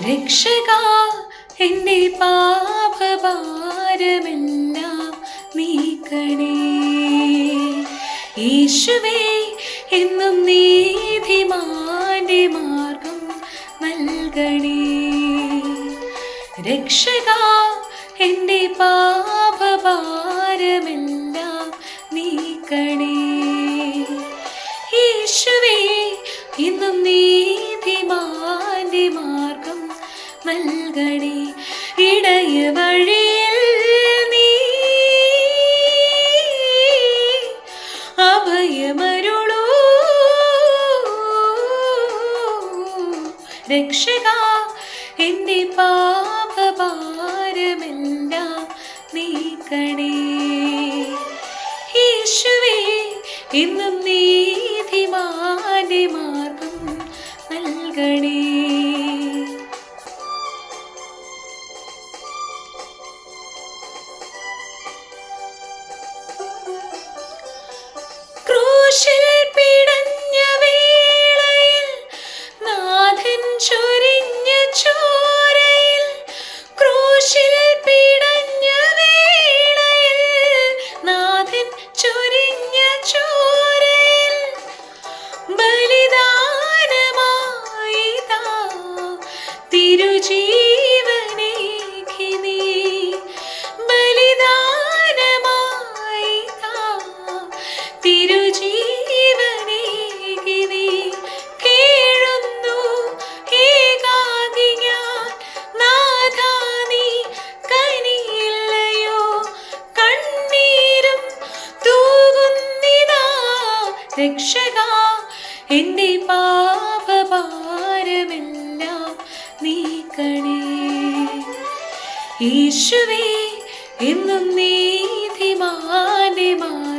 രക്ഷകാ എൻ്റെ പാപഭാരമെല്ലാം നീക്കണേ. യേശുവേ എന്നും നീതിമാന്റെ മാർഗം നൽകണേ. രക്ഷകാ എൻ്റെ പാപഭാരമെല്ലാം നീക്കണേ. യേശുവേ എന്നും നീതിമാന്റെ മാർഗം നൽകണേ. ഇടയ വഴിയിൽ നീ അഭയമരുളൂ. രക്ഷകാ എൻ്റെ പാപഭാരമെല്ലാം നീക്കണേ. യേശുവേ എന്നും നീതിമാന്റെ മാർഗം നൽകണേ. ക്രൂശിൽ പിടഞ്ഞ വേളയിൽ നാഥൻ ചൊരിഞ്ഞ ചോരയിൽ, ക്രൂശിൽ പിടഞ്ഞ വേളയിൽ നാഥൻ ചൊരിഞ്ഞ ചോരയിൽ ബലിദാനമായിതാ തിരുജീവനേകി നീ. ബലിദാനമായിതാ തിരുജീവനേകി നീ. കേഴുന്നു ഏകാകി ഞാൻ നാഥാ നീ കനിയില്ലയോ. കണ്ണീരും തൂകുന്നിതാ രക്ഷകാ എൻ്റെ പാപഭാരമെല്ലാം നീക്കണേ. യേശുവേ എന്നും നീതിമാന്റെ മാർഗം